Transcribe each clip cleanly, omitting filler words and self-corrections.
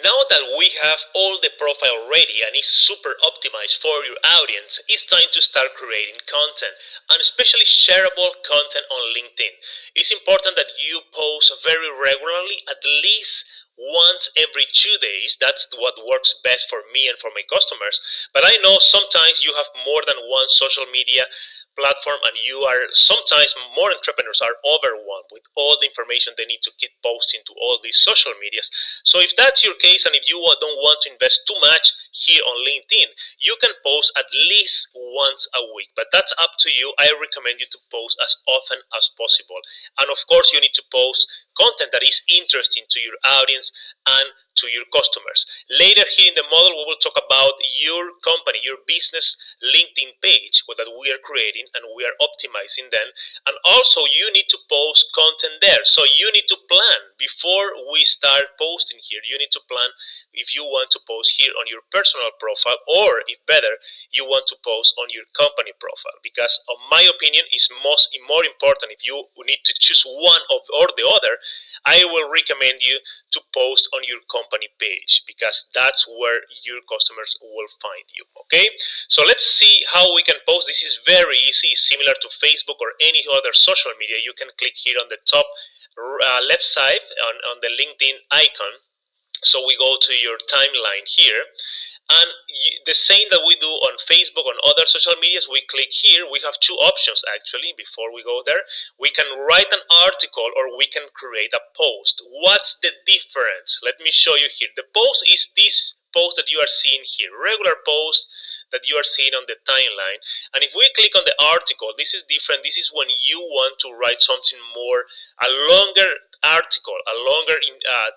Now that we have all the profile ready and it's super optimized for your audience, it's time to start creating content, and especially shareable content on LinkedIn. It's important that you post very regularly, at least once every 2 days. That's what works best for me and for my customers. But I know sometimes you have more than one social media platform, and you are sometimes more entrepreneurs are overwhelmed with all the information they need to keep posting to all these social medias. So if that's your case, and if you don't want to invest too much here on LinkedIn, you can post at least once a week, but that's up to you. I recommend you to post as often as possible, and of course you need to post content that is interesting to your audience and to your customers. Later here in the model, we will talk about your company, your business LinkedIn page that we are creating and we are optimizing then. And also you need to post content there. So you need to plan before we start posting here. You need to plan if you want to post here on your personal profile, or if better, you want to post on your company profile. Because in my opinion, it's more important. If you need to choose one or the other, I will recommend you to post on your company page, because that's where your customers will find you. Okay, so let's see how we can post. This is very easy. It's similar to Facebook or any other social media. You can click here on the top left side on the LinkedIn icon. So we go to your timeline here, and the same that we do on Facebook, on other social medias, we click here. We have two options actually before we go there. We can write an article or we can create a post. What's the difference? Let me show you here. The post is this post that you are seeing here, regular post that you are seeing on the timeline. And if we click on the article, this is different. This is when you want to write something more, a longer article, a longer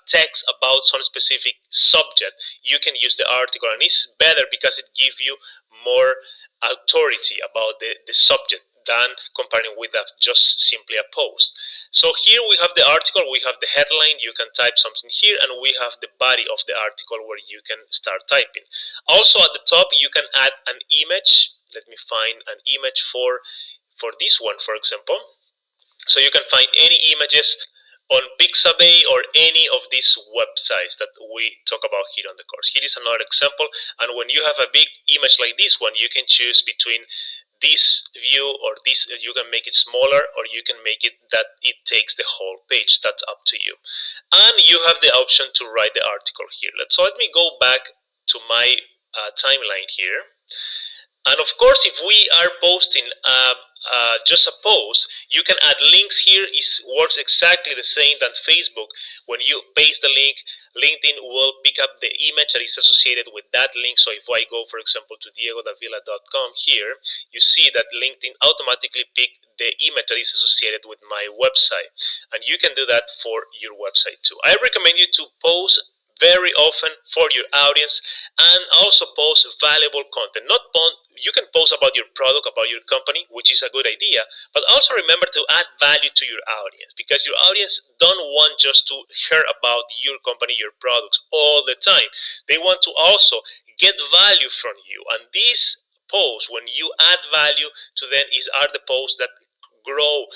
text about some specific subject. You can use the article, and it's better because it gives you more authority about the subject than comparing with just simply a post. So here we have the article, we have the headline, you can type something here, and we have the body of the article where you can start typing. Also at the top you can add an image. Let me find an image for this one, for example. So you can find any images on Pixabay or any of these websites that we talk about here on the course. Here is another example, and when you have a big image like this one, you can choose between this view or this. You can make it smaller, or you can make it that it takes the whole page. That's up to you. And you have the option to write the article here. So let me go back to my timeline here. And of course, if we are posting just a post, you can add links here. It works exactly the same than Facebook. When you paste the link, LinkedIn will pick up the image that is associated with that link. So if I go, for example, to diegodavila.com here, you see that LinkedIn automatically pick the image that is associated with my website. And you can do that for your website too. I recommend you to post very often for your audience, and also post valuable content. Not You can post about your product, about your company, which is a good idea, but also remember to add value to your audience, because your audience don't want just to hear about your company, your products all the time. They want to also get value from you, and these posts, when you add value to them, are the posts that grow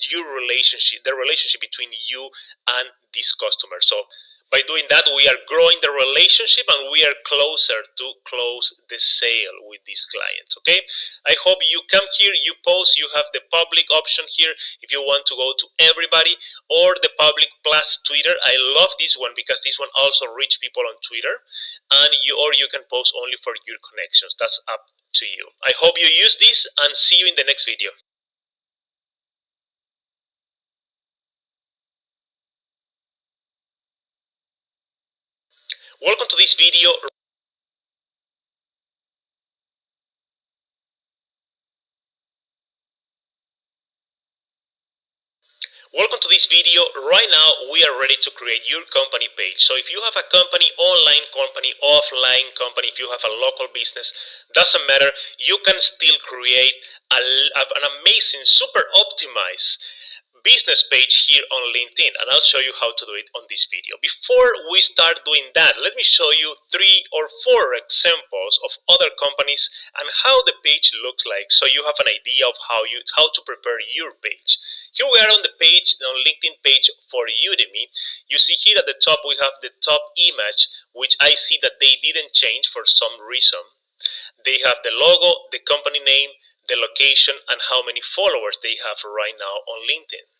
your relationship, the relationship between you and this customer. So by doing that, we are growing the relationship, and we are closer to close the sale with these clients. Okay, I hope you come here, you post. You have the public option here if you want to go to everybody, or the public plus Twitter. I love this one because this one also reach people on Twitter, and you can post only for your connections. That's up to you. I hope you use this, and see you in the next video. Welcome to this video. Welcome to this video. Right now we are ready to create your company page. So if you have a company, online company, offline company, if you have a local business, doesn't matter, you can still create an amazing, super optimized business page here on LinkedIn, and I'll show you how to do it on this video. Before we start doing that, let me show you 3 or 4 examples of other companies and how the page looks like, so you have an idea of how to prepare your page. Here we are on the page, on LinkedIn page for Udemy. You see here at the top we have the top image, which I see that they didn't change for some reason. They have the logo, the company name, the location, and how many followers they have right now on LinkedIn.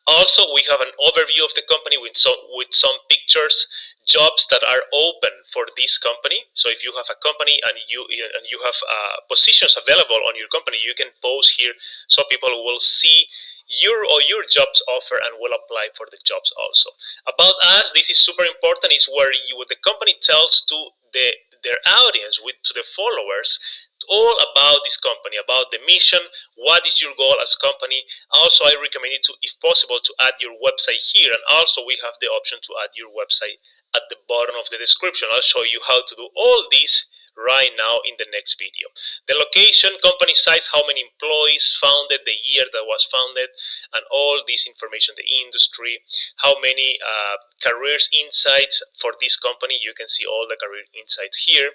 Also, we have an overview of the company with some pictures, jobs that are open for this company. So if you have a company and you have positions available on your company, you can post here so people will see your jobs offer and will apply for the jobs also. About us, this is super important. Is where the company tells to their audience, to the followers, all about this company, about the mission, what is your goal as company. Also, I recommend you to, if possible, to add your website here, and also we have the option to add your website at the bottom of the description. I'll show you how to do all this right now in the next video. The location, company size, how many employees founded, the year that was founded, and all this information, the industry, how many careers insights for this company. You can see all the career insights here,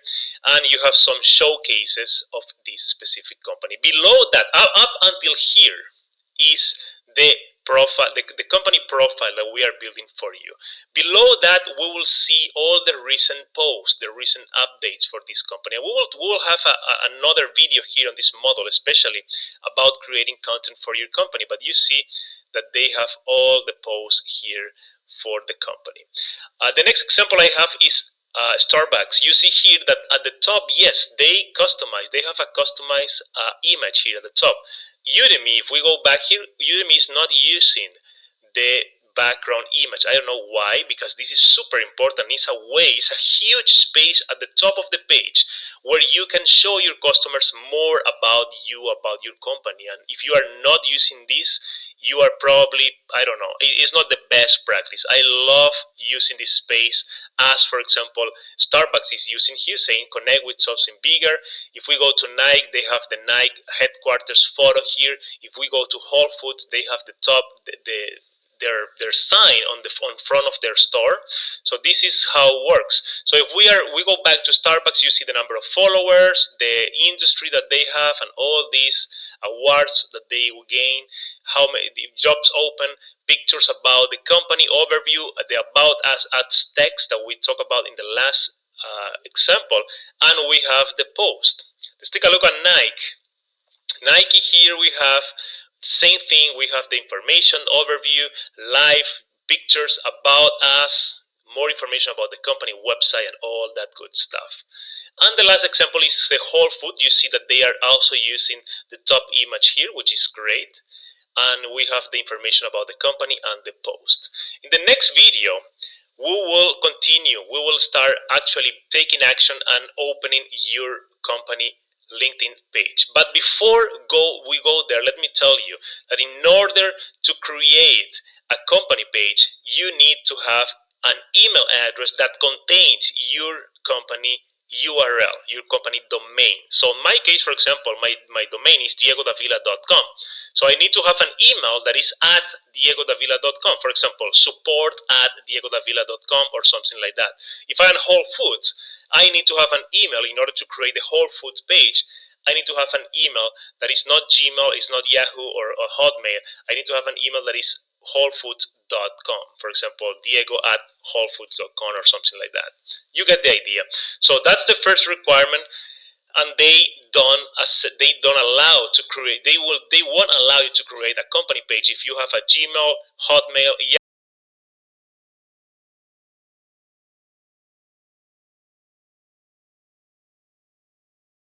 and you have some showcases of this specific company. Below that, up until here, is the profile, the company profile that we are building for you. Below that, we will see all the recent posts, the recent updates for this company. We will have another video here on this model, especially about creating content for your company. But you see that they have all the posts here for the company. The next example I have is Starbucks. You see here that at the top, yes, they customize. They have a customized image here at the top. Udemy, if we go back here, Udemy is not using the background image. I don't know why, because this is super important. It's a way, it's a huge space at the top of the page where you can show your customers more about you, about your company. And if you are not using this, you are probably, I don't know, it's not the best practice. I love using this space, as for example Starbucks is using here, saying connect with something bigger. If we go to Nike, they have the Nike headquarters photo here. If we go to Whole Foods, they have the top, their sign on front of their store. So this is how it works. So if we go back to Starbucks, you see the number of followers, the industry that they have, and all these awards that they will gain, how many jobs open, pictures about the company, overview, the about us ads text that we talked about in the last example, and we have the post. Let's take a look at Nike. Nike, here we have same thing. We have the information overview, live pictures about us, more information about the company website, and all that good stuff. And the last example is the Whole Food. You see that they are also using the top image here, which is great. And we have the information about the company and the post. In the next video, we will continue. We will start actually taking action and opening your company LinkedIn page. But before we go there, let me tell you that in order to create a company page, you need to have an email address that contains your company URL, your company domain. So in my case, for example, my domain is diegodavila.com. So I need to have an email that is at diegodavila.com. For example, support at diegodavila.com or something like that. If I'm Whole Foods, I need to have an email in order to create the Whole Foods page. I need to have an email that is not Gmail, is not Yahoo or Hotmail. I need to have an email that is wholefoods.com. For example, Diego at wholefoods.com or something like that. You get the idea. So that's the first requirement, and they don't allow to create. They won't allow you to create a company page if you have a Gmail, Hotmail,